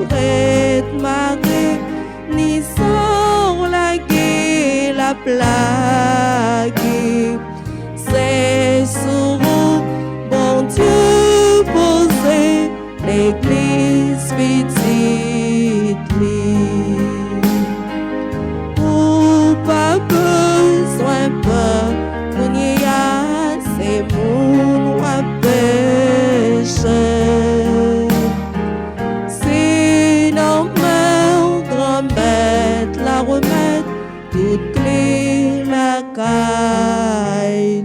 prête Marie, ni sans la guerre, la plague. C'est sur vous, bon Dieu, posé l'église petite. Ou pas besoin peur, pour n'y a, c'est mon roi péché. C'est normal, grand-mère, la remettre, toute clé la caille.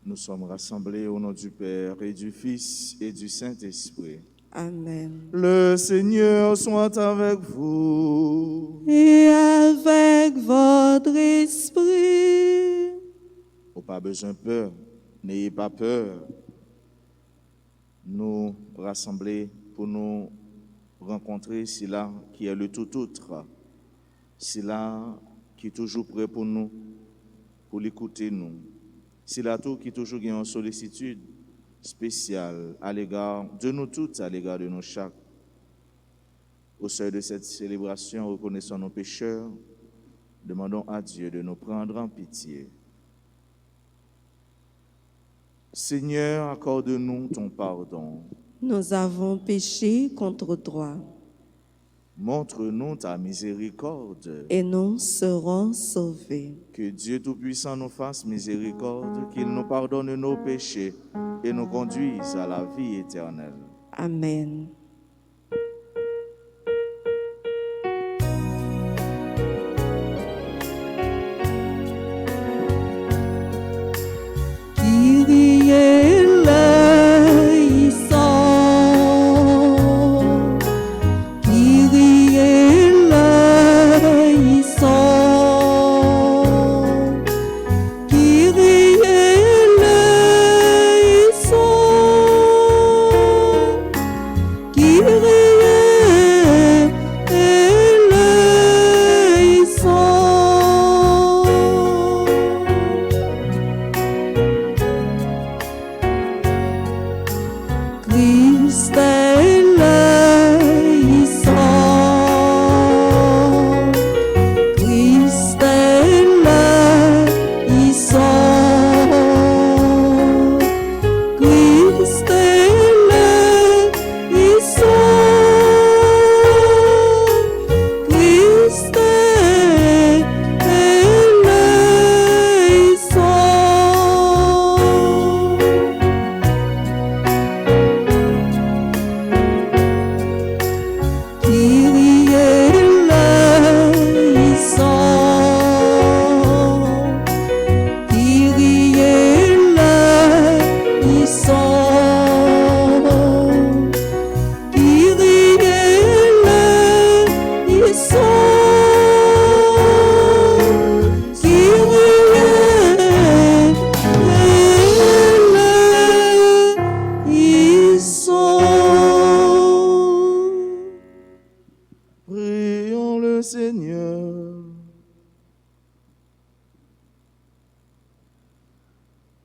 Nous sommes rassemblés au nom du Père et du Fils et du Saint-Esprit. Amen. Le Seigneur soit avec vous. Et avec votre esprit. Pas besoin de peur, n'ayez pas peur. Nous rassembler pour nous rencontrer celui-là qui est le tout autre, celui-là qui est toujours prêt pour nous, pour l'écouter nous. Celui-là qui est toujours en sollicitude spéciale à l'égard de nous toutes, à l'égard de nous chaque. Au seuil de cette célébration, reconnaissons nos pécheurs, demandons à Dieu de nous prendre en pitié. Seigneur, accorde-nous ton pardon. Nous avons péché contre toi. Montre-nous ta miséricorde. Et nous serons sauvés. Que Dieu Tout-Puissant nous fasse miséricorde, qu'il nous pardonne nos péchés et nous conduise à la vie éternelle. Amen.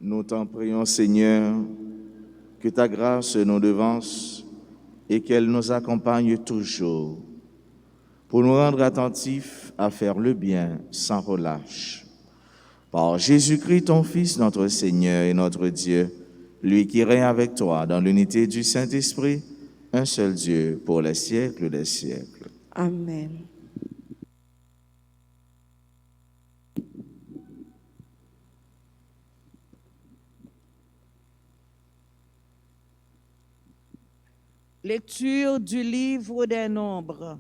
Nous t'en prions, Seigneur, que ta grâce nous devance et qu'elle nous accompagne toujours pour nous rendre attentifs à faire le bien sans relâche. Par Jésus-Christ, ton Fils, notre Seigneur et notre Dieu, lui qui règne avec toi dans l'unité du Saint-Esprit, un seul Dieu, pour les siècles des siècles. Amen. Lecture du livre des Nombres.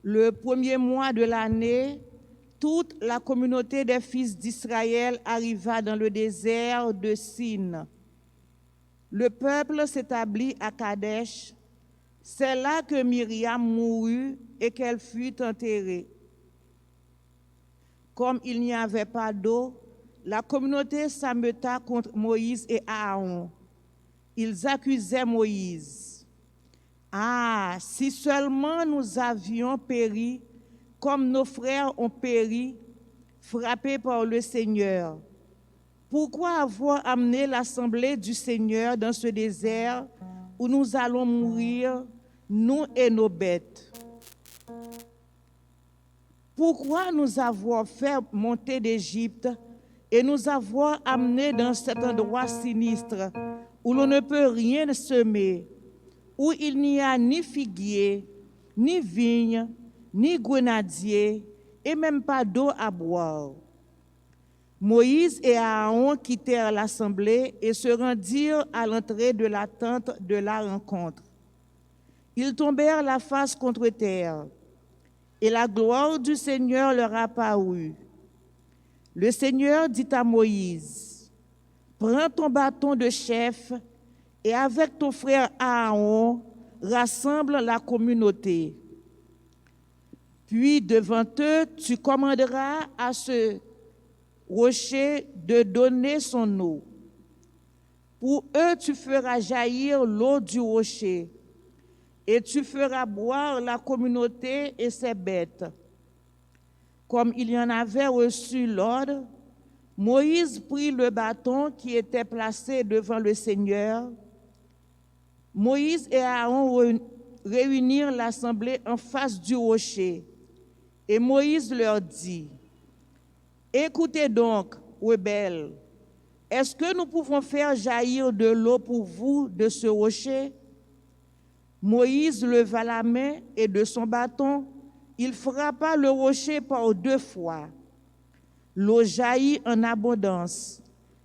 Le premier mois de l'année, toute la communauté des fils d'Israël arriva dans le désert de Sin. Le peuple s'établit à Kadesh. C'est là que Myriam mourut et qu'elle fut enterrée. Comme il n'y avait pas d'eau, la communauté s'ameuta contre Moïse et Aaron. Ils accusaient Moïse. « Ah, si seulement nous avions péri, comme nos frères ont péri, frappés par le Seigneur. Pourquoi avoir amené l'assemblée du Seigneur dans ce désert où nous allons mourir, nous et nos bêtes? Pourquoi nous avoir fait monter d'Égypte et nous avoir amenés dans cet endroit sinistre où l'on ne peut rien semer, où il n'y a ni figuier, ni vigne, ni grenadier, et même pas d'eau à boire? Moïse et Aaron quittèrent l'assemblée et se rendirent à l'entrée de la tente de la rencontre. Ils tombèrent la face contre terre, et la gloire du Seigneur leur apparut. Le Seigneur dit à Moïse, « Prends ton bâton de chef et avec ton frère Aaron, rassemble la communauté. Puis devant eux, tu commanderas à ce rocher de donner son eau. Pour eux, tu feras jaillir l'eau du rocher, et tu feras boire la communauté et ses bêtes. » Comme il y en avait reçu l'ordre, Moïse prit le bâton qui était placé devant le Seigneur. Moïse et Aaron réunirent l'assemblée en face du rocher, et Moïse leur dit, « Écoutez donc, rebelles, est-ce que nous pouvons faire jaillir de l'eau pour vous de ce rocher? » Moïse leva la main et de son bâton, il frappa le rocher par 2 fois. L'eau jaillit en abondance,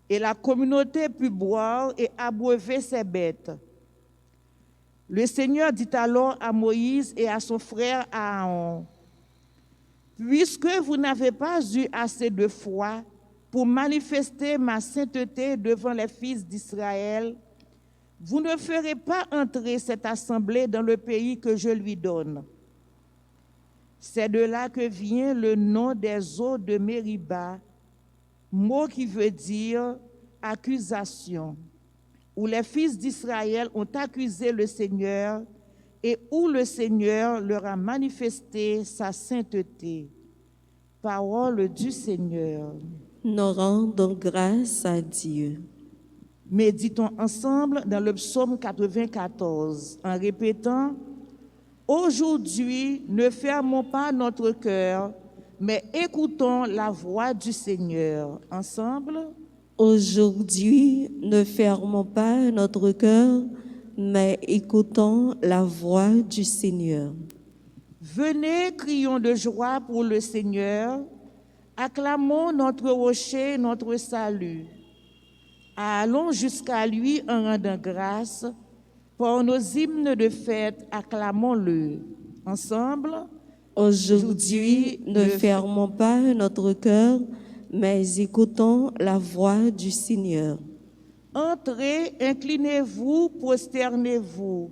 et la communauté put boire et abreuver ses bêtes. Le Seigneur dit alors à Moïse et à son frère Aaron, « Puisque vous n'avez pas eu assez de foi pour manifester ma sainteté devant les fils d'Israël, vous ne ferez pas entrer cette assemblée dans le pays que je lui donne. » C'est de là que vient le nom des eaux de Mériba, mot qui veut dire accusation, où les fils d'Israël ont accusé le Seigneur et où le Seigneur leur a manifesté sa sainteté. Parole du Seigneur. Nous rendons grâce à Dieu. Méditons ensemble dans le psaume 94 en répétant « Aujourd'hui, ne fermons pas notre cœur, mais écoutons la voix du Seigneur. » Ensemble. Aujourd'hui, ne fermons pas notre cœur, mais écoutons la voix du Seigneur. Venez, crions de joie pour le Seigneur, acclamons notre rocher, notre salut. Allons jusqu'à lui en rendant grâce, par nos hymnes de fête, acclamons-le. Ensemble. Aujourd'hui, ne fermons pas notre cœur, mais écoutons la voix du Seigneur. Entrez, inclinez-vous, prosternez-vous.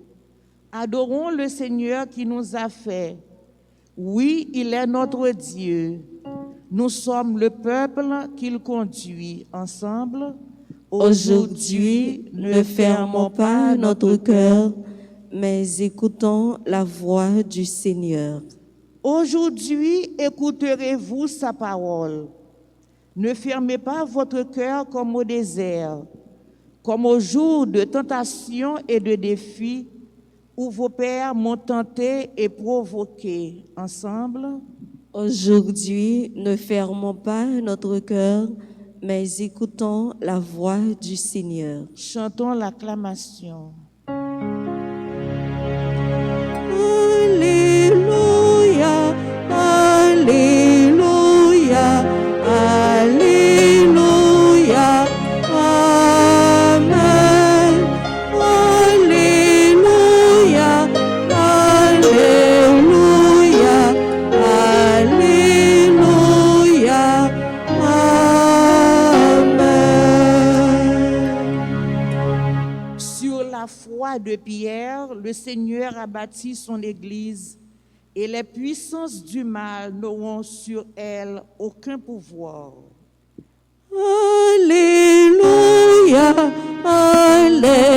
Adorons le Seigneur qui nous a fait. Oui, il est notre Dieu. Nous sommes le peuple qu'il conduit. Ensemble. Aujourd'hui, ne fermons pas notre cœur, mais écoutons la voix du Seigneur. Aujourd'hui, écouterez-vous sa parole. Ne fermez pas votre cœur comme au désert, comme au jour de tentation et de défi, où vos pères m'ont tenté et provoqué. Ensemble. Aujourd'hui, ne fermons pas notre cœur, mais écoutons la voix du Seigneur. Chantons l'acclamation. Alléluia, Alléluia, Alléluia, Amen. Alléluia, Alléluia, Alléluia, Amen. Sur la foi de Pierre, le Seigneur a bâti son Église et les puissances du mal n'auront sur elle aucun pouvoir. Alléluia, Alléluia,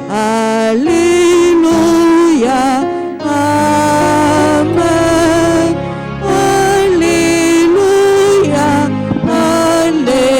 Alléluia, Amen. Alléluia, Alléluia,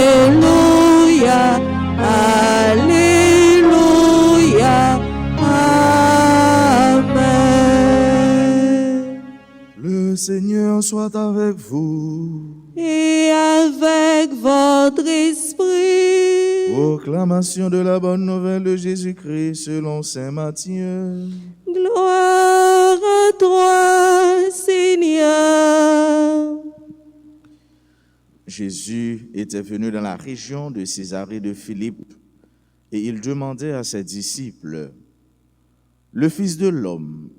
soit avec vous. Et avec votre esprit. Proclamation de la bonne nouvelle de Jésus-Christ selon saint Matthieu. Gloire à toi, Seigneur. Jésus était venu dans la région de Césarée de Philippe et il demandait à ses disciples, « Le Fils de l'homme,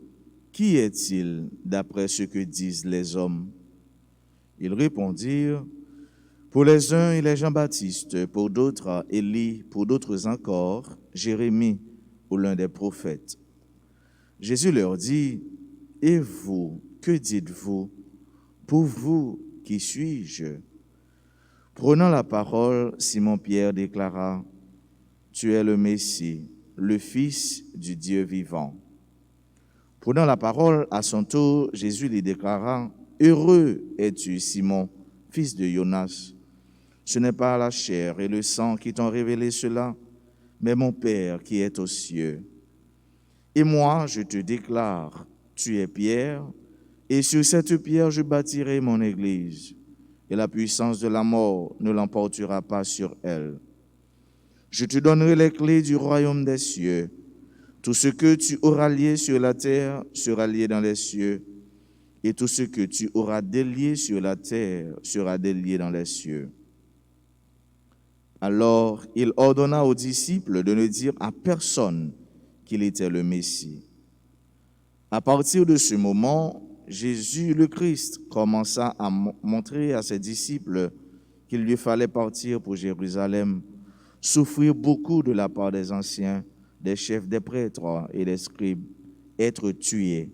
qui est-il d'après ce que disent les hommes ?» Ils répondirent, « Pour les uns, il est Jean-Baptiste, pour d'autres, Élie, pour d'autres encore, Jérémie ou l'un des prophètes. » Jésus leur dit, « Et vous, que dites-vous? Pour vous, qui suis-je » Prenant la parole, Simon-Pierre déclara, « Tu es le Messie, le Fils du Dieu vivant. » Prenant la parole, à son tour, Jésus lui déclara, « Heureux es-tu, Simon, fils de Jonas. Ce n'est pas la chair et le sang qui t'ont révélé cela, mais mon Père qui est aux cieux. Et moi, je te déclare, tu es Pierre, et sur cette pierre je bâtirai mon église. Et la puissance de la mort ne l'emportera pas sur elle. Je te donnerai les clés du royaume des cieux. Tout ce que tu auras lié sur la terre sera lié dans les cieux, et tout ce que tu auras délié sur la terre sera délié dans les cieux. » Alors il ordonna aux disciples de ne dire à personne qu'il était le Messie. À partir de ce moment, Jésus le Christ commença à montrer à ses disciples qu'il lui fallait partir pour Jérusalem, souffrir beaucoup de la part des anciens, des chefs des prêtres et des scribes, être tué,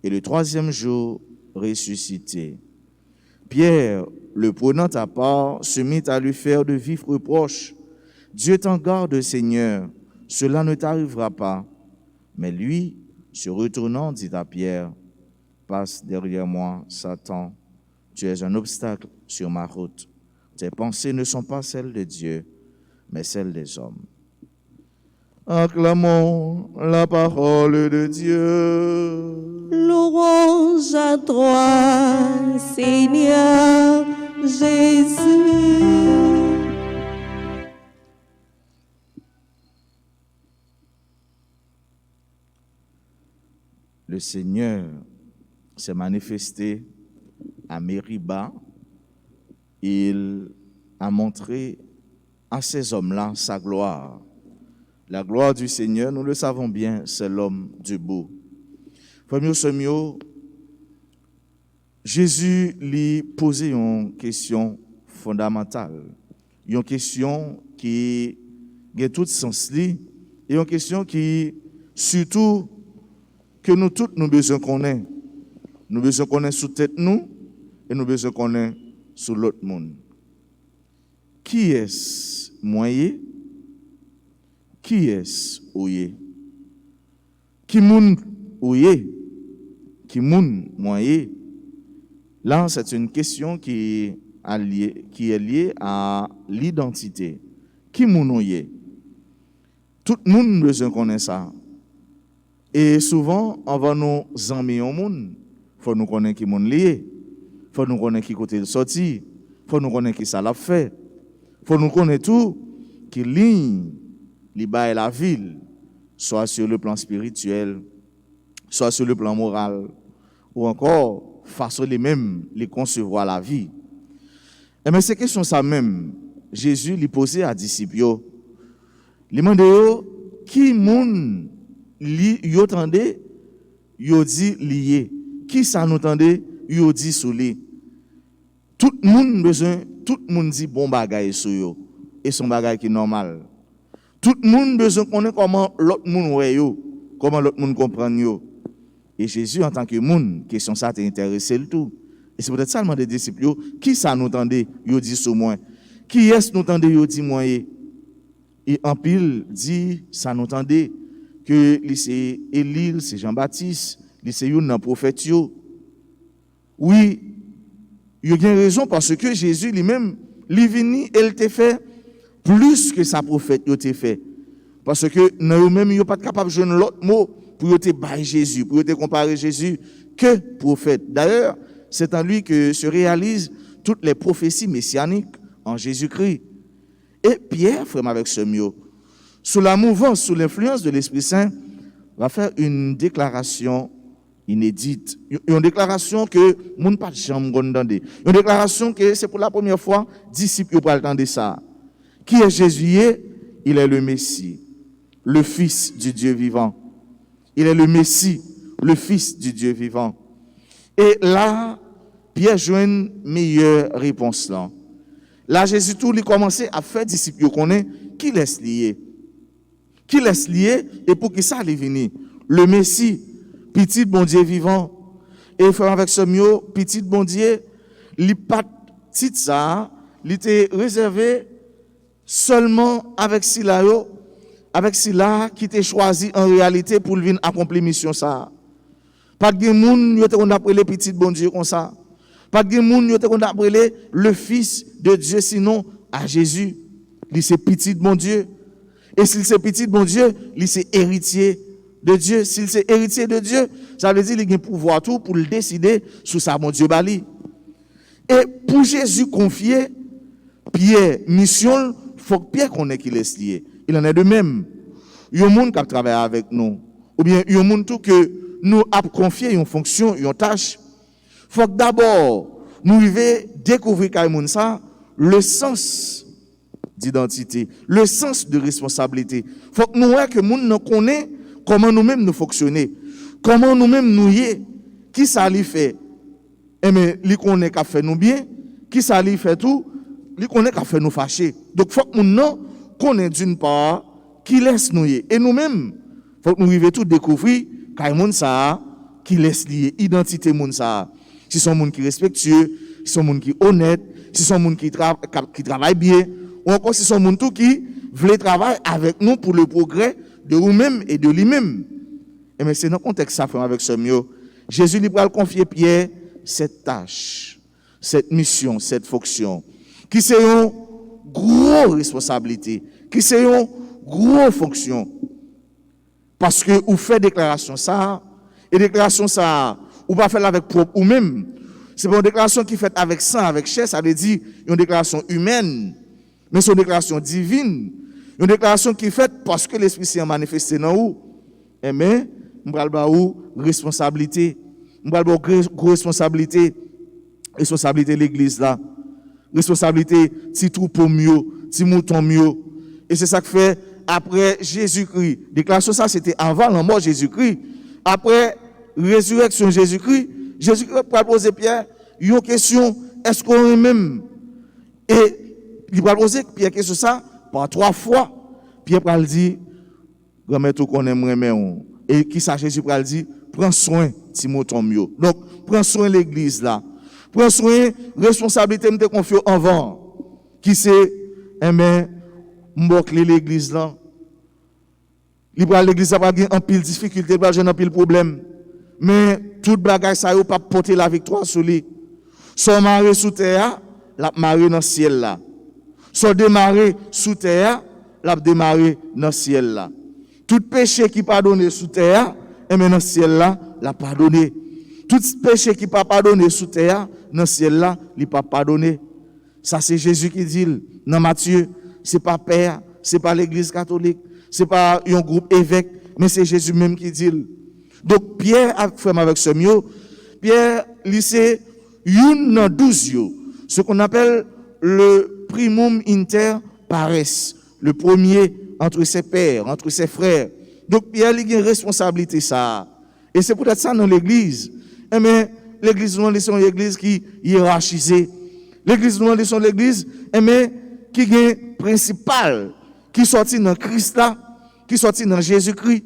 et le troisième jour ressuscité. Pierre, le prenant à part, se mit à lui faire de vifs reproches. « Dieu t'en garde, Seigneur, cela ne t'arrivera pas. » Mais lui, se retournant, dit à Pierre, « Passe derrière moi, Satan, tu es un obstacle sur ma route. Tes pensées ne sont pas celles de Dieu, mais celles des hommes. » Acclamons la parole de Dieu. Louange à toi, Seigneur Jésus. Le Seigneur s'est manifesté à Mériba. Il a montré à ces hommes-là sa gloire. La gloire du Seigneur, nous le savons bien, c'est l'homme debout. Premier semio, Jésus lui posait une question fondamentale, une question qui a tout sens li, et une question qui surtout que nous tous nous besoin connaître. Nous besoin connaître sous tête nous et nous besoin connaître sous l'autre monde. Qui est-ce moyen? Qui est-ce ouye? Qui moun ouye? Qui moun moyen? Là, c'est une question qui est liée à l'identité. Qui moun ouye? Tout le monde besoin connaître ça. Et souvent, on va nous amener au monde. Il faut nous connaître qui moun lié. Il faut nous connaître qui côté de sorti. Il faut nous connaître qui ça l'a fait. Il faut nous connaître tout qui ligne li bail la ville, soit sur le plan spirituel, soit sur le plan moral, ou encore façon les mêmes les concevoir la vie. Et mais ces questions ça même, Jésus lui posait à disciples. Il demandait qui moun li yo tande, yo dit lié. Qui ça nous tande, yo dit sous li. Tout le monde besoin, tout le monde dit bon bagay sur yo et son bagay qui normal. Tout le monde besoin connaître comment l'autre monde voit yo, comment l'autre monde comprend yo. Et Jésus en tant que monde, question ça t'intéresse le tout. Et c'est peut-être ça le des disciples, qui ça nous tendait, yo dit sur moi. Qui est-ce nous tendait, yo dit moi. Et en pile dit ça nous tendait que c'est Élie, c'est Jean-Baptiste, c'est un prophète yo. Oui, il y a une raison parce que Jésus lui-même, il venu et il t'a fait plus que sa prophète il t'a fait. Parce que nous-mêmes, nous pas capable de jouer l'autre mot pour te bailler Jésus, pour te comparer Jésus que prophète. D'ailleurs, C'est en lui que se réalisent toutes les prophéties messianiques en Jésus-Christ. Et Pierre, frère avec ce mieux, sous la mouvance, sous l'influence de l'Esprit Saint, va faire une déclaration inédite. Une déclaration que moun pas jamais entendre. Une déclaration que c'est pour la première fois disciples pas entendre ça. Qui est Jésus? Il est le Messie, le Fils du Dieu vivant. Il est le Messie, le Fils du Dieu vivant. Et là, Pierre joue une meilleure réponse là. Là, Jésus tout lui commençait à faire disciples qu'on est qui laisse lier. Qui laisse lier et pour qui ça allait venir. Le Messie, petit bon Dieu vivant. Et frère avec ce mieux, petit bon Dieu, li pas petit ça, il était réservé seulement avec Sila qui était choisi en réalité pour venir accomplir mission ça. Pas de moun yo te qu'on appelé petit bon Dieu comme ça. Pas de moun yo te qu'on appelé le fils de Dieu sinon à Jésus. Il c'est petit bon Dieu. Et s'il c'est petit bon Dieu, il c'est héritier de Dieu. S'il c'est héritier de Dieu, ça veut dire qu'il a pouvoir tout pour le décider sur sa bon Dieu bali. Et pour Jésus confier Pierre mission, faut que Pierre connaisse qu'il est lié. Il en est de même. Il y a un monde qui travaille avec nous. Ou bien il y a un monde tout que nous a confié une fonction, une tâche. Faut que d'abord nous arrivions découvrir carrément ça, le sens d'identité, le sens de responsabilité. Faut que nous voyons que nous ne connaissons comment nous-mêmes nous fonctionner, comment nous-mêmes nous y est, qui ça lui fait. Et mais lui connaît qu'a fait nous bien, qui ça lui fait tout, lui connaît qu'a fait nous fâcher. Donc faut que nous connaissons d'une part qui laisse nous y est. Et nous-mêmes, faut que nous arrivions tout découvrir qu'il ça qui laisse lier identité moun ça. Si sont monde qui respectueux, si sont monde qui honnête, si sont monde qui travaille bien, ou encore si sont monde tout qui veulent travailler avec nous pour le progrès de nous-mêmes et de lui-même. Et mais c'est dans le contexte ça avec ce mieux. Jésus lui va confier Pierre cette tâche, cette mission, cette fonction qui c'est une grosse responsabilité, qui c'est une grosse fonction. Parce que vous faites déclaration ça, et déclaration ça, ou pas faire avec propre ou même. C'est pas une déclaration qui est faite avec sang, avec chair, ça veut dire une déclaration humaine, mais c'est une déclaration divine. Une déclaration qui est faite parce que l'Esprit Saint manifesté dans vous. Et mais, nous avons une responsabilité. Nous avons une responsabilité. Responsabilité de l'Église là. Responsabilité petit troupeau mieux, petit mouton mieux. Et c'est ça que fait après Jésus-Christ. Déclaration ça, c'était avant la mort de Jésus-Christ. Après résurrection de Jésus-Christ, Jésus-Christ va poser Pierre une question, est-ce qu'on est même? Et il va poser Pierre question ça par 3 fois. Pierre va le dire, grand-mère tout qu'on aime. Et qui ça Jésus va le dire, prends soin de mouton mieux. Donc, prends soin de l'église là. Prends soin responsabilité me te confier avant. Qui c'est, m'bokler l'église là. L'église ça va avoir un pile difficulté, va avoir un pile problème. Mais toute bagage ça yo pas porter la victoire sur lui. Son maré sous terre, la maré dans le ciel là. Son démarré sous terre, la démarré dans le ciel là. Tout péché qui pardonné sous terre, et maintenant dans le ciel là, l'a pardonné. Tout péché qui pas pardonné sous terre, dans le ciel là, il pas pardonné. Ça c'est Jésus qui dit dans Matthieu, c'est pas père, c'est pas l'église catholique, c'est pas un groupe évêque, mais c'est Jésus même qui dit. Donc Pierre a fait avec ce mieux. Pierre lycée une 12 ce qu'on appelle le primum inter pares, le premier entre ses pères, entre ses frères. Donc Pierre il a une responsabilité ça. Et c'est peut-être ça dans l'église. Mais l'église nous c'est une église qui hiérarchisée. L'église nous c'est une église mais qui est principale, qui sortit dans Christ là, qui sortit dans Jésus-Christ.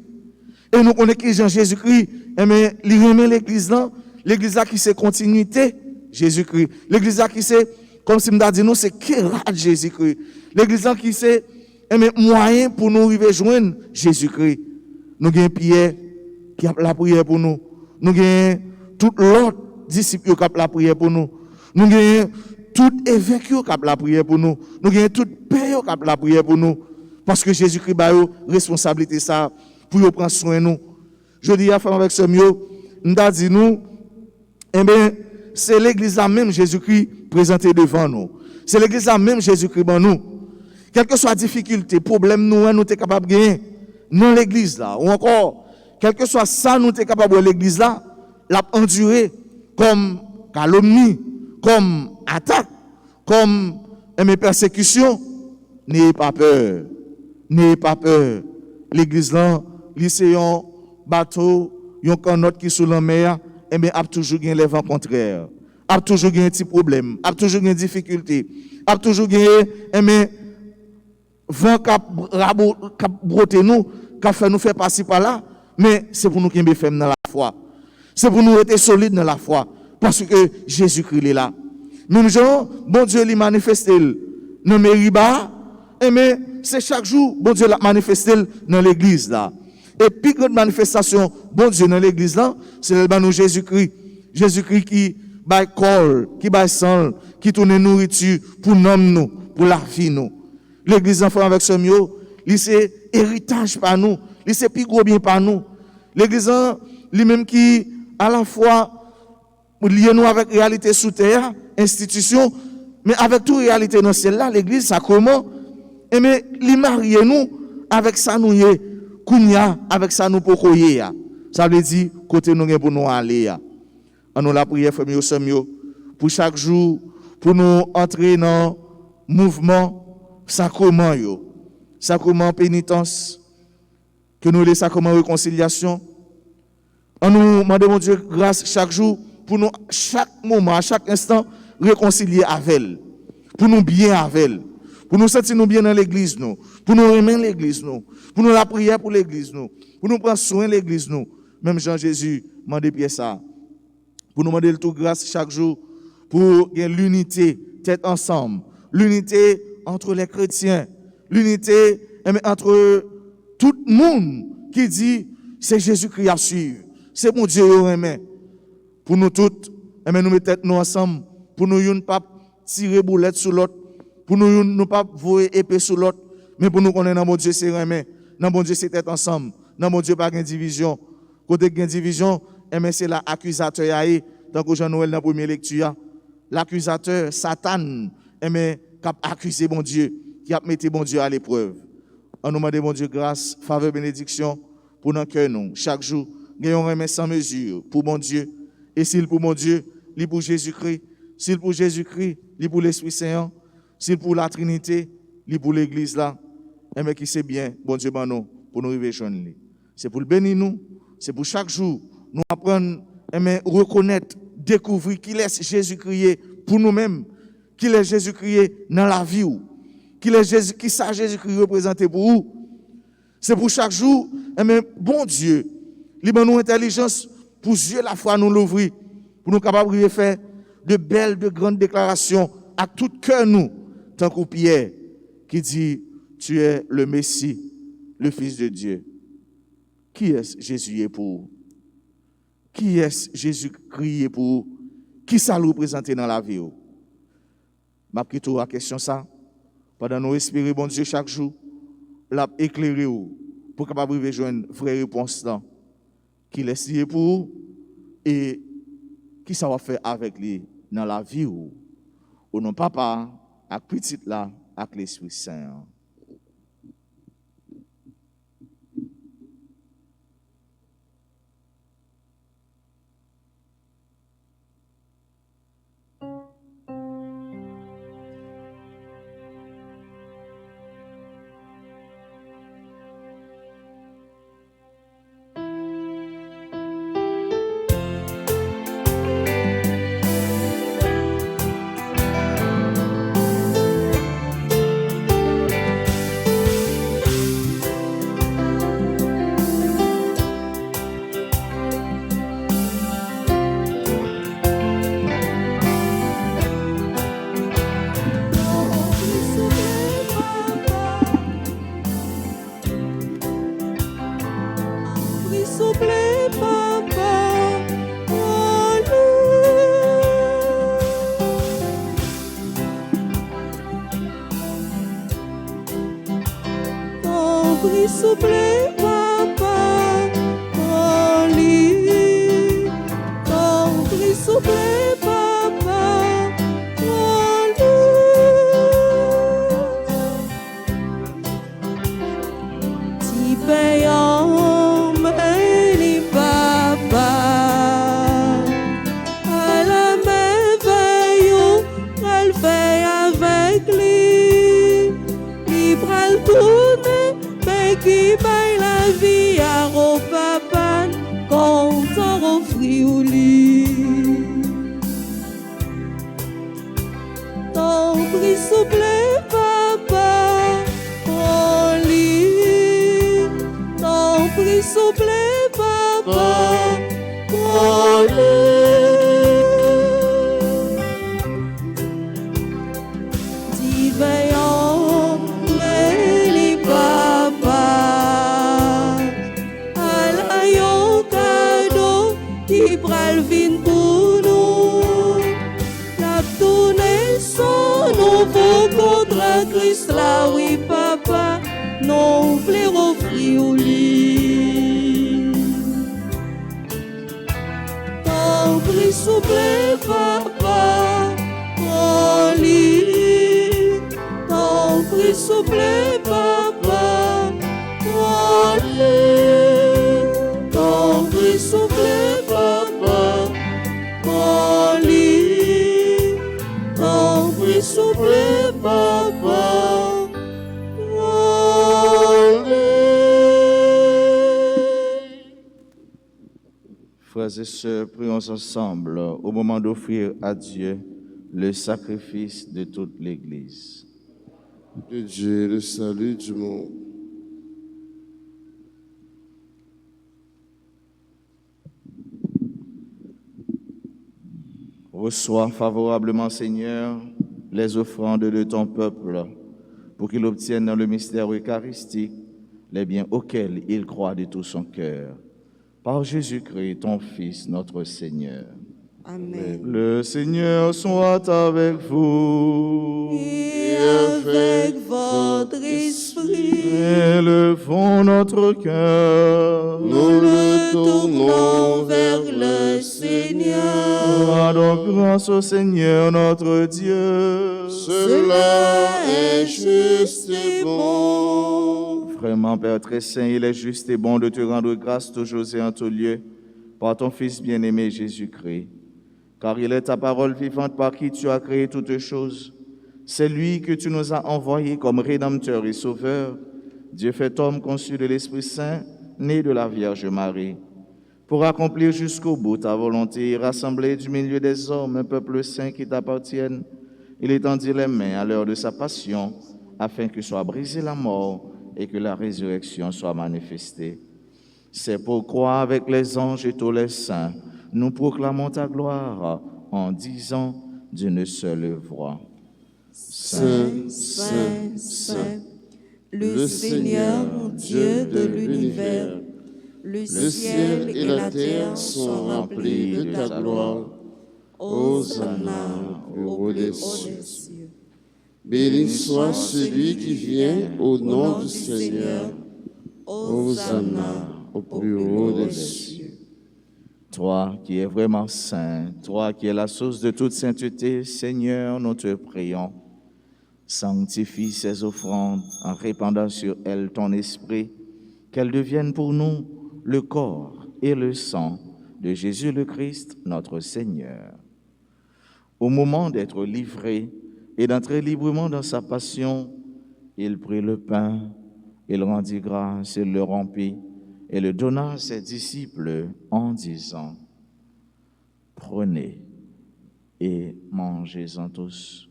Et nous connaissons qui Jésus-Christ, mais il remet l'église là qui c'est continuité Jésus-Christ. L'église là qui c'est, comme si nous dit nous, c'est qui rate Jésus-Christ. L'église là qui c'est, moyen pour nous arriver à joindre Jésus-Christ. Nous avons Pierre qui a la prière pour nous. Nous avons tout l'autre disciple qui a la prière pour nous. Nous avons tout évêque qui a la prière pour nous. Nous avons tout père qui a la prière pour nous. Parce que Jésus-Christ a une responsabilité ça pour prendre soin de nous. Je dis à faire avec ce mieux, nous avons dit nous, c'est l'église là même Jésus-Christ présenté devant nous. C'est l'église là même Jésus-Christ dans nous. Quelle que soit la difficulté, problème nous sommes capables de gagner dans l'église là, ou encore, quel que soit ça nous sommes capables de l'église là, l'a endurer comme calomnie, comme attaque, comme persécution. N'ayez pas peur. N'ayez pas peur. L'église là, lycéen, bateau, yon canot qui sous la mer, a toujours gagné les vents contraires. A toujours gagné un petit problème, a toujours gagné difficulté, a toujours gagné vent qui broté nous, qui fait nous faire passer par là, mais c'est pour nous qui sommes dans la foi. C'est pour nous être solides dans la foi, parce que Jésus-Christ est là. Même gens, bon Dieu lui manifeste dans Mériba, mais c'est chaque jour, bon Dieu l'a manifesté dans l'église là. Et puis grande manifestation, bon Dieu dans l'église là, c'est le Jésus-Christ. Jésus-Christ qui baille corps, qui baille sang, qui tourne nourriture pour nous, pour la vie nous. L'église enfant avec ce mieux, c'est héritage par nous, c'est plus gros bien par nous. L'église lui-même qui à la fois lié nous avec réalité sous terre, institution, mais avec toute réalité dans le ciel là, l'église sacrement, et mais li marie nous avec ça nous yé, kounya avec ça nous pokoye ya. Ça veut dire côté nous pour nous aller ya. On nous la prière famille au semio pour chaque jour pour nous entrer dans mouvement sacrement yo. Sacrement pénitence que nous les sacrements réconciliation. On nous demande mon Dieu grâce chaque jour pour nous chaque moment, à chaque instant réconcilier avec elle. Pour nous bien avec elle. Pour nous sentir nous bien dans l'église nous, pour nous aimer l'église nous, pour nous la prière pour l'église nous, pour nous prendre soin de l'église nous. Même Jean Jésus m'a demandé ça. Pour nous demander le tout grâce chaque jour pour l'unité, tête ensemble, l'unité entre les chrétiens, l'unité entre tout le monde qui dit c'est Jésus-Christ à suivre, c'est mon Dieu au remet. Pour nous toutes, nous mettons nous ensemble, pour nous ne pas tirer boulette sur l'autre, pour nous ne pas voyer épée sur l'autre, mais pour nous connaître dans mon Dieu c'est remet, dans mon Dieu c'est tête ensemble, dans mon Dieu pas de division. Côté de division, c'est l'accusateur, tant que Jean-Noël dans la première lecture, l'accusateur, Satan, qui a accusé mon Dieu, qui a mis mon Dieu à l'épreuve. On nous demande mon Dieu grâce, faveur, bénédiction pour nos cœurs, nous. Chaque jour, nous remet sans mesure pour mon Dieu. Et s'il pour mon Dieu, il pour Jésus-Christ. S'il pour Jésus-Christ, il pour l'Esprit Saint. S'il pour la Trinité, il pour l'Église là. Mais qui sait bien, bon Dieu, nous, pour nous arriver joindre. C'est pour le bénir nous. C'est pour chaque jour, nous apprendre, reconnaître, découvrir qu'il est Jésus-Christ pour nous-mêmes, qu'il est Jésus-Christ dans la vie, qu'il est Jésus, qui ça Jésus-Christ représenté pour vous. C'est pour chaque jour, bon Dieu, libre nous intelligence pour Dieu la foi nous l'ouvrir, pour nous capables de faire de belles, de grandes déclarations à tout cœur nous, tant que Pierre qui dit, tu es le Messie, le Fils de Dieu. Qui est Jésus pour? Qui est Jésus-Christ pour? Qui ça le représente dans la vie? Je vais quitter la question ça. Pendant nous respirer, bon Dieu, chaque jour, l'a éclairé pour capable de joindre une vraie réponse là. Qui est pour? Et qui ça va faire avec lui dans la vie? Ou non, papa, avec petit là, avec l'Esprit Saint. Soufflez, papa, qui baille la vie à au papa, quand on offrit au lit. Ton prix souple, papa, au lit. Ton prix souple, papa, au lit. Divin mais papa, à la yon cadeau qui pral vin pour nous. La tournée son nouveau contre Christ là, oui papa, non v'lait offrir au lit. Ton prix souple papa, au lit. Ton prix souple papa, au lit. Ton prix souple papa, au lit. Ton prix souple papa, au lit. Frères et sœurs, prions ensemble au moment d'offrir à Dieu le sacrifice de toute l'Église. De Dieu, le salut du monde. Reçois favorablement, Seigneur, les offrandes de ton peuple, pour qu'il obtienne dans le mystère eucharistique les biens auxquels il croit de tout son cœur. Par Jésus-Christ, ton Fils, notre Seigneur. Amen. Le Seigneur soit avec vous. Et avec votre esprit, Élevons notre cœur. nous le tournons vers le Seigneur. Rendons grâce au Seigneur notre Dieu. Cela est juste et bon. Vraiment, Père très saint, il est juste et bon de te rendre grâce toujours et en tout lieu par ton Fils bien-aimé Jésus-Christ. Car il est ta parole vivante par qui tu as créé toutes choses. C'est lui que tu nous as envoyé comme Rédempteur et Sauveur, Dieu fait homme conçu de l'Esprit Saint, né de la Vierge Marie, pour accomplir jusqu'au bout ta volonté et rassembler du milieu des hommes un peuple saint qui t'appartienne. Il étendit les mains à l'heure de sa passion, afin que soit brisée la mort et que la résurrection soit manifestée. C'est pourquoi, avec les anges et tous les saints, nous proclamons ta gloire en disant d'une seule voix. Saint, Saint, Saint, le Seigneur, Dieu de l'univers, le ciel et la terre sont remplis de ta gloire. Hosanna au haut des cieux. Béni soit celui qui vient au nom du Seigneur. Hosanna au plus haut des cieux. Toi qui es vraiment saint, toi qui es la source de toute sainteté, Seigneur, nous te prions. Sanctifie ces offrandes en répandant sur elles ton esprit, qu'elles deviennent pour nous le corps et le sang de Jésus le Christ, notre Seigneur. Au moment d'être livré et d'entrer librement dans sa passion, il prit le pain, il rendit grâce, il le rompit et le donna à ses disciples en disant : Prenez et mangez-en tous.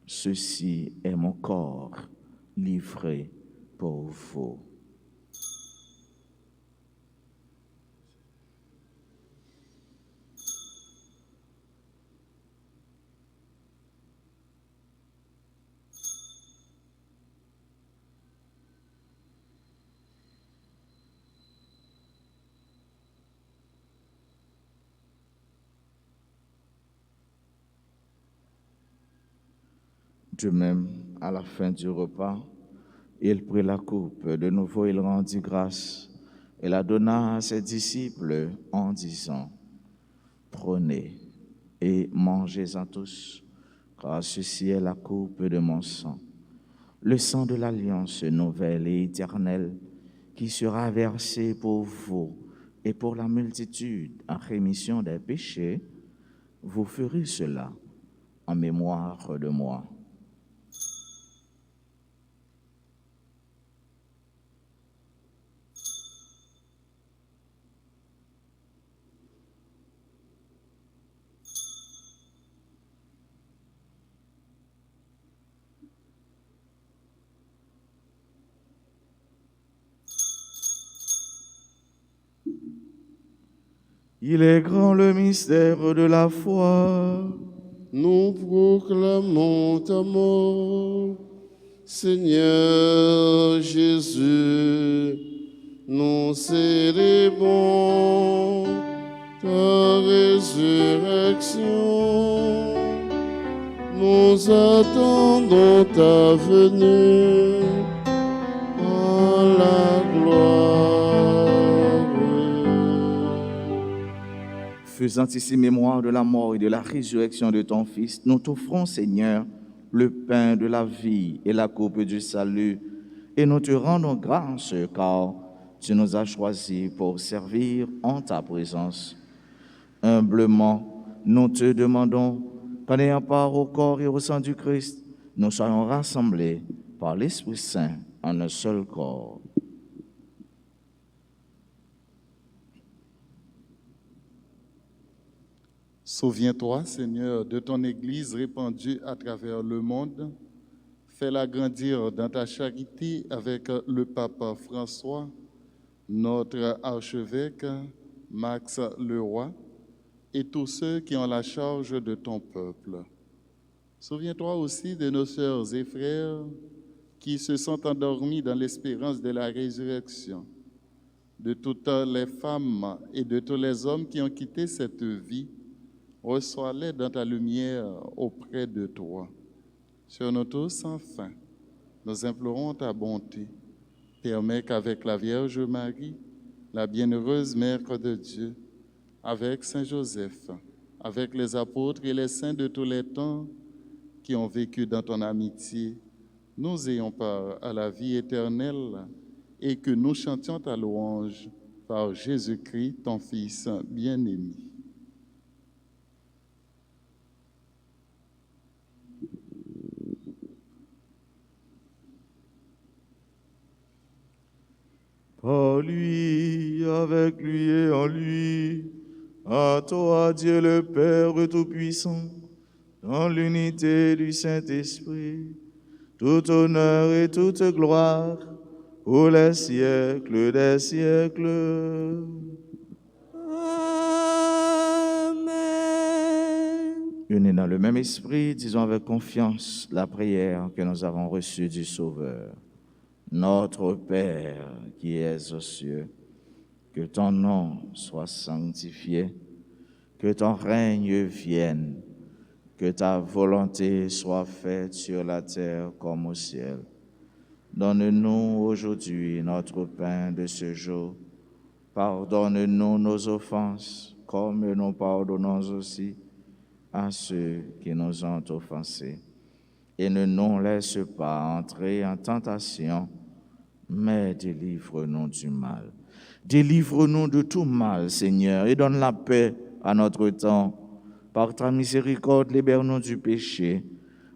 Ceci est mon corps livré pour vous. De même, à la fin du repas, il prit la coupe. De nouveau, il rendit grâce et la donna à ses disciples en disant : Prenez et mangez-en tous, car ceci est la coupe de mon sang, le sang de l'alliance nouvelle et éternelle qui sera versé pour vous et pour la multitude en rémission des péchés. Vous ferez cela en mémoire de moi. Il est grand le mystère de la foi. Nous proclamons ta mort, Seigneur Jésus. Nous célébrons ta résurrection. Nous attendons ta venue en la gloire. Faisant ici mémoire de la mort et de la résurrection de ton Fils, nous t'offrons, Seigneur, le pain de la vie et la coupe du salut, et nous te rendons grâce car tu nous as choisis pour servir en ta présence. Humblement, nous te demandons qu'en ayant part au corps et au sang du Christ, nous soyons rassemblés par l'Esprit Saint en un seul corps. Souviens-toi, Seigneur, de ton Église répandue à travers le monde. Fais-la grandir dans ta charité avec le pape François, notre archevêque Max Leroy et tous ceux qui ont la charge de ton peuple. Souviens-toi aussi de nos sœurs et frères qui se sont endormis dans l'espérance de la résurrection, de toutes les femmes et de tous les hommes qui ont quitté cette vie. Reçois-les dans ta lumière auprès de toi. Sur nous tous, enfin, nous implorons ta bonté. Permets qu'avec la Vierge Marie, la bienheureuse Mère de Dieu, avec Saint Joseph, avec les apôtres et les saints de tous les temps qui ont vécu dans ton amitié, nous ayons part à la vie éternelle et que nous chantions ta louange par Jésus-Christ, ton Fils bien-aimé. Par lui, avec lui et en lui, à toi, Dieu le Père Tout-Puissant, dans l'unité du Saint-Esprit, tout honneur et toute gloire, pour les siècles des siècles. Amen. Unis dans le même esprit, disons avec confiance la prière que nous avons reçue du Sauveur. Notre Père qui es aux cieux, que ton nom soit sanctifié, que ton règne vienne, que ta volonté soit faite sur la terre comme au ciel. Donne-nous aujourd'hui notre pain de ce jour. Pardonne-nous nos offenses, comme nous pardonnons aussi à ceux qui nous ont offensés. Et ne nous laisse pas entrer en tentation, mais délivre-nous du mal. Délivre-nous de tout mal, Seigneur, et donne la paix à notre temps. Par ta miséricorde, libère-nous du péché.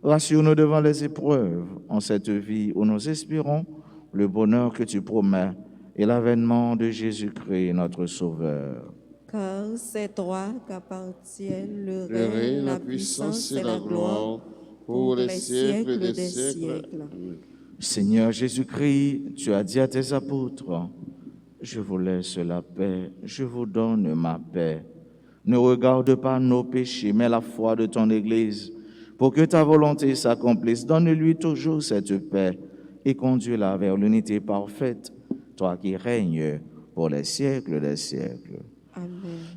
Rassure-nous devant les épreuves en cette vie où nous espérons le bonheur que tu promets et l'avènement de Jésus-Christ, notre Sauveur. Car c'est toi qu'appartiennent le Le règne, la puissance et la gloire pour les siècles des siècles. Amen. Seigneur Jésus-Christ, tu as dit à tes apôtres, « Je vous laisse la paix, je vous donne ma paix. Ne regarde pas nos péchés, mais la foi de ton Église. Pour que ta volonté s'accomplisse, donne-lui toujours cette paix et conduis-la vers l'unité parfaite, toi qui règnes pour les siècles des siècles. » Amen.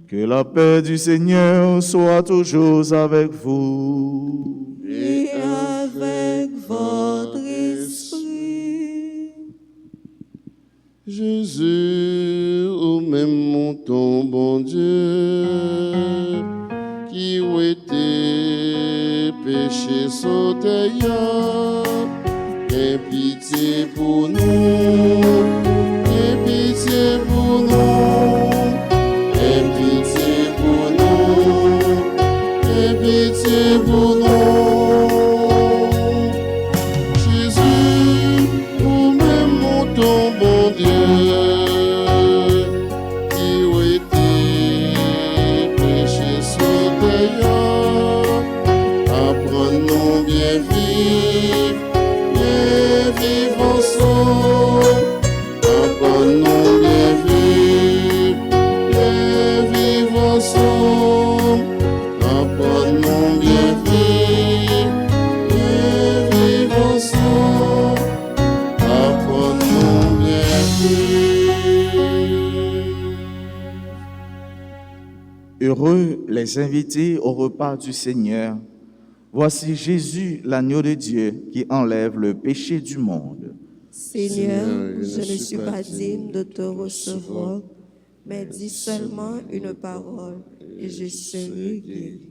Que la paix du Seigneur soit toujours avec vous. Et avec votre esprit. Jésus, au même montant, bon Dieu, qui ont été péchés sautés, aie pitié pour nous, aie pitié pour nous, aie pitié pour nous, aie pitié pour nous. Jésus, au même montant, bon Dieu, qui ont été péchés sautés, apprends-nous bien vivre, bien vivre ensemble. Apprends-nous bien vivre Heureux les invités au repas du Seigneur. Voici Jésus, l'agneau de Dieu, qui enlève le péché du monde. Seigneur, je ne suis pas digne de te recevoir, mais dis seulement une parole et je serai guéri.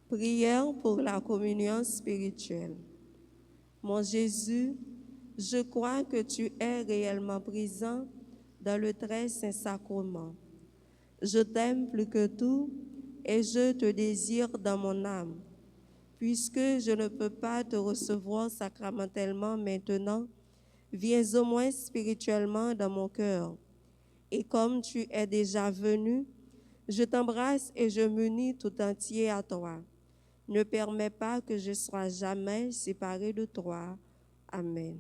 Prière pour la communion spirituelle. Mon Jésus, je crois que tu es réellement présent dans le très saint sacrement. Je t'aime plus que tout et je te désire dans mon âme. Puisque je ne peux pas te recevoir sacramentellement maintenant, viens au moins spirituellement dans mon cœur. Et comme tu es déjà venu, je t'embrasse et je m'unis tout entier à toi. Ne permets pas que je sois jamais séparé de toi. Amen.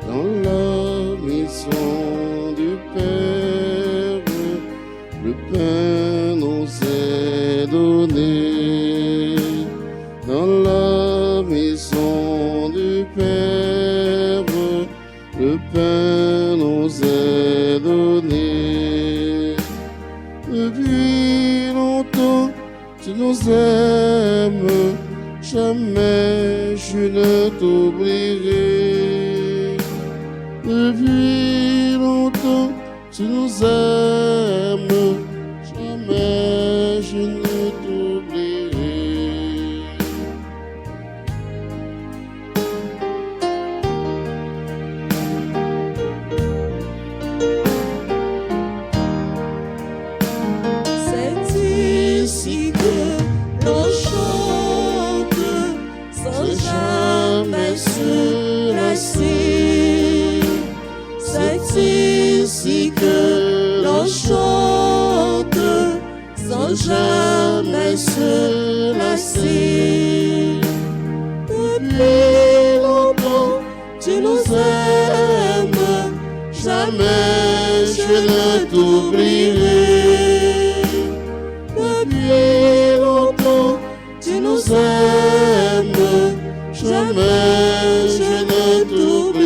Dans la maison du Père, le pain nous est donné. Dans la maison du Père, le pain nous est donné. Depuis longtemps, tu nous aimes, jamais je ne t'oublierai. Depuis longtemps, tu nous aimes, jamais je ne t'oublierai. C'est ici que l'on chante sans jamais se lasser. C'est ici que l'on chante sans jamais se lasser. Depuis longtemps, tu nous aimes, jamais je ne t'oublierai. Depuis longtemps, tu nous aimes, jamais je ne t'oublierai.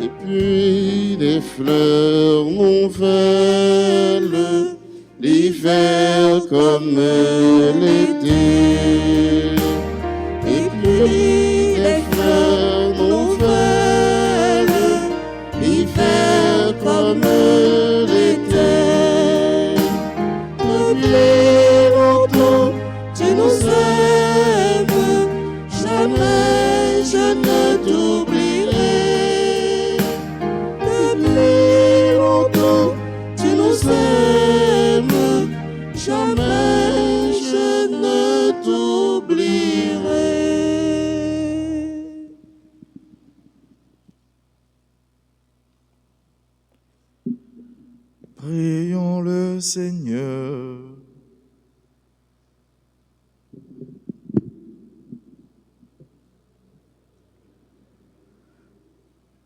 Et puis des fleurs nouvelles, l'hiver comme l'été. Et puis des fleurs nouvelles, l'hiver comme l'été. Depuis longtemps, tu nous aimes, jamais je ne t'oublierai. Depuis longtemps, tu nous aimes, jamais je ne t'oublierai. Prions le Seigneur.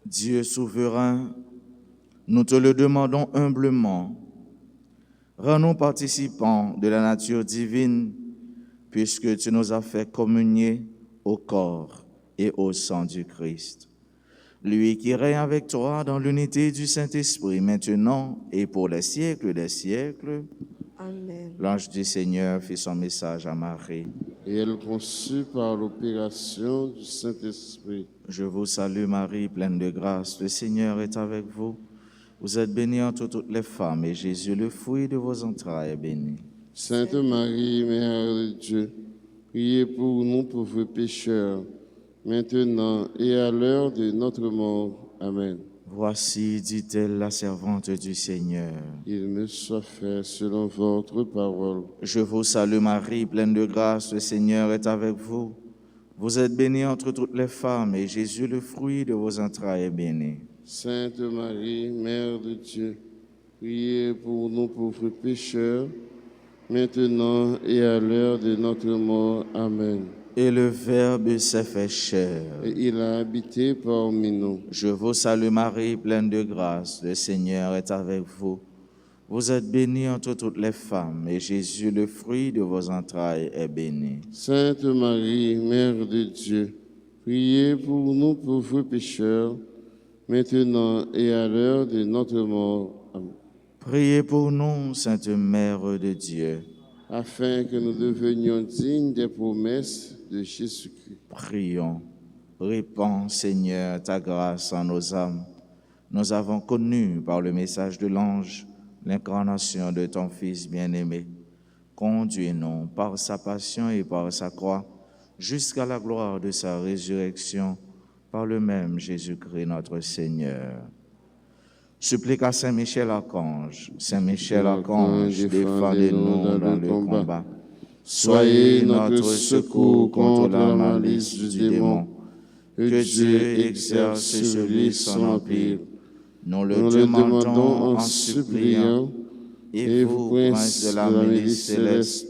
Dieu souverain, nous te le demandons humblement. Rends-nous participants de la nature divine, puisque tu nous as fait communier au corps et au sang du Christ. Lui qui règne avec toi dans l'unité du Saint-Esprit, maintenant et pour les siècles des siècles. Amen. L'ange du Seigneur fit son message à Marie. Et elle conçut par l'opération du Saint-Esprit. Je vous salue Marie, pleine de grâce, le Seigneur est avec vous. Vous êtes bénie entre toutes les femmes, et Jésus, le fruit de vos entrailles, est béni. Sainte Marie, Mère de Dieu, priez pour nous pauvres pécheurs, maintenant et à l'heure de notre mort. Amen. Voici, dit-elle, la servante du Seigneur. Il me soit fait selon votre parole. Je vous salue Marie, pleine de grâce, le Seigneur est avec vous. Vous êtes bénie entre toutes les femmes, et Jésus, le fruit de vos entrailles, est béni. Sainte Marie, Mère de Dieu, priez pour nous pauvres pécheurs, maintenant et à l'heure de notre mort. Amen. Et le Verbe s'est fait chair. Et il a habité parmi nous. Je vous salue Marie, pleine de grâce, le Seigneur est avec vous. Vous êtes bénie entre toutes les femmes, et Jésus, le fruit de vos entrailles, est béni. Sainte Marie, Mère de Dieu, priez pour nous pauvres pécheurs, maintenant et à l'heure de notre mort. Amen. Priez pour nous, Sainte Mère de Dieu. Afin que nous devenions dignes des promesses de Jésus-Christ. Prions. Répands, Seigneur, ta grâce en nos âmes. Nous avons connu par le message de l'ange l'incarnation de ton Fils bien-aimé. Conduis-nous par sa passion et par sa croix jusqu'à la gloire de sa résurrection par le même Jésus-Christ notre Seigneur. Supplique à Saint Michel Archange. Saint Michel Archange, défendez-nous dans le combat. Soyez notre secours contre la malice du démon. Que Dieu exerce sur lui son empire. Nous le demandons en suppliant. Et vous, princes de la milice céleste,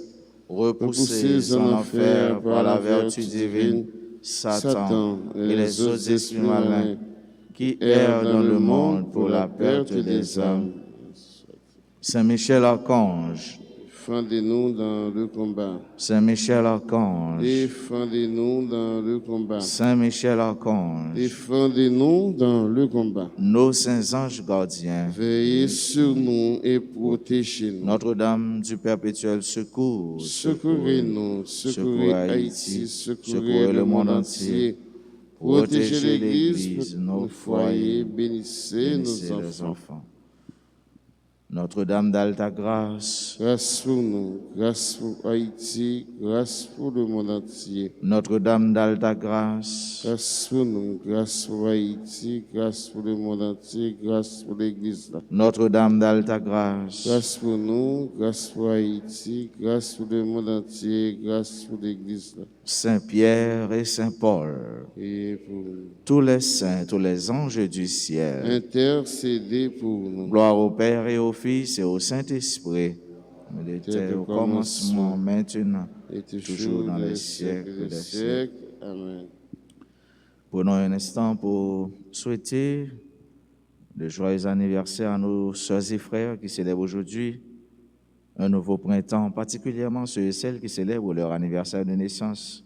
repoussez en enfer par la vertu divine Satan et les autres esprits malins qui errent dans le monde pour la perte des âmes. Saint Michel Archange, Défendez-nous dans le combat. Saint Michel Archange, Défendez-nous dans le combat. Saint Michel Archange, Défendez-nous dans le combat. nos saints anges gardiens, Veillez sur nous et protégez-nous. Notre-Dame du perpétuel secours, Secourez-nous, secourez Haïti, secourez le monde entier. Protégez l'Église, nos foyers, bénissez nos enfants. Notre-Dame d'Alta Grâce, Grâce pour nous, grâce pour Haïti, grâce pour le monde entier. Notre-Dame d'Alta Grâce, Grâce pour nous, grâce pour Haïti, grâce pour le monde entier, grâce pour l'Église. Notre-Dame d'Alta Grâce, Grâce pour nous, grâce pour Haïti, grâce pour le monde entier, grâce pour l'Église. Saint-Pierre et Saint-Paul, Et pour nous. tous les saints, tous les anges du ciel, Intercédez pour nous. gloire au Père et au Fils et au Saint-Esprit, il était au commencement, maintenant, Et toujours dans les siècles des siècles. Amen. Prenons un instant pour souhaiter de joyeux anniversaire à nos sœurs et frères qui célèbrent aujourd'hui un nouveau printemps, particulièrement ceux et celles qui célèbrent leur anniversaire de naissance.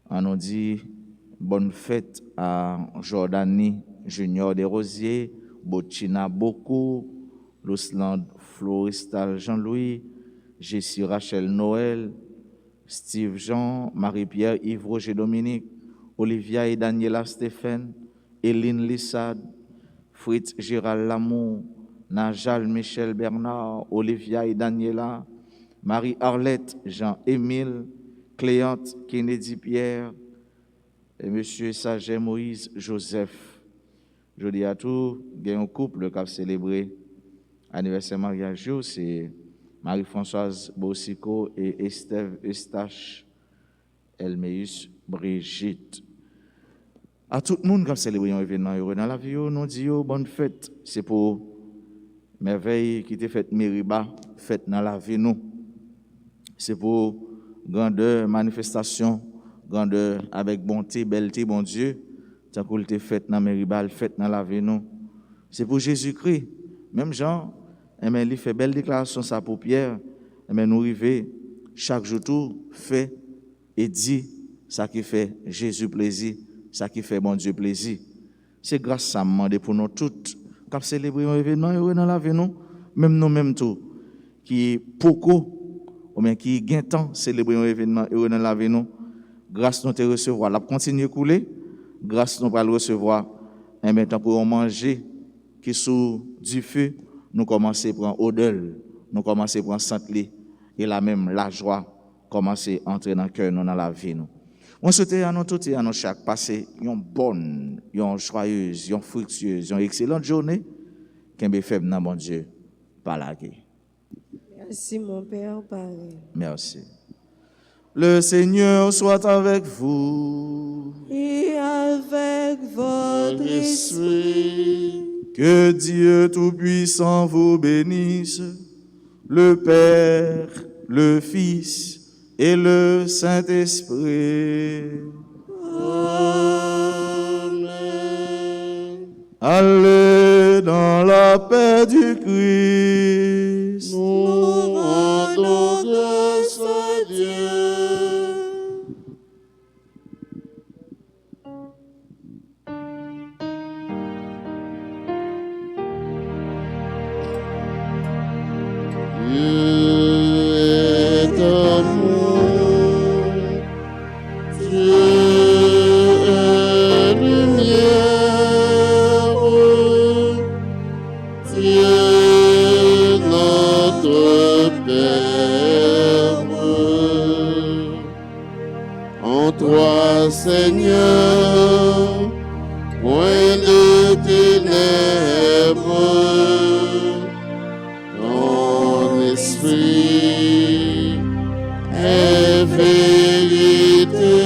On nous dit bonne fête à Jordanie Junior Desrosiers, Bochina Boko, Lousland Floristal Jean-Louis, Jessie Rachel Noël, Steve Jean, Marie-Pierre Yves Roger Dominique, Olivia et Daniela Stéphane, Eline Lissade, Fritz Gérald Lamour, Najal Michel Bernard, Olivia et Daniela, Marie-Arlette Jean-Émile, Cléante Kennedy Pierre, et Monsieur Saget Moïse Joseph. Je dis à tous, il y a un couple qui a célébré l'anniversaire mariage, c'est Marie-Françoise Bossico et Estève Eustache Elméus Brigitte. À tout le monde qui a célébré un événement heureux dans la vie, nous disons bonne fête. C'est pour merveille qui était faite Mériba, fête dans la vie nous. C'est pour grandeur, manifestation, grandeur avec bonté, belleté, bon Dieu. Tant qu'on était faite dans Mériba, fête dans la vie nous. C'est pour Jésus-Christ. Même Jean, il fait belle déclaration ça pour Pierre. Nous arrivons chaque jour tout fait et dit ça qui fait Jésus plaisir, ça qui fait bon Dieu plaisir. C'est grâce à demander pour nous toutes, qui célébrer un événement heureux dans la vie, nous, même nous-mêmes tout, qui beaucoup, ou bien qui gagne temps célébrer un événement heureux dans la vie, nous, grâce nous te recevoir, la continuer couler, grâce nous le recevoir, et maintenant pour manger, qui sous du feu, nous commencer à prendre odeur, nous commencer à prendre santé, et là même la joie commencer à entrer dans le cœur, nous, dans la vie, nous. On souhaite à nous tous et à nous chaque passer une bonne, une joyeuse, une fructueuse, une excellente journée. Qu'un faible dans mon Dieu, par la guerre. Merci mon Père, Pareil. Merci. Le Seigneur soit avec vous. Et avec votre esprit. Que Dieu Tout-Puissant vous bénisse, le Père, le Fils et le Saint-Esprit. Amen. Allez dans la paix du Christ. Nous rendons grâce à Dieu. Seigneur, point de ténèbres, ton esprit est vérité.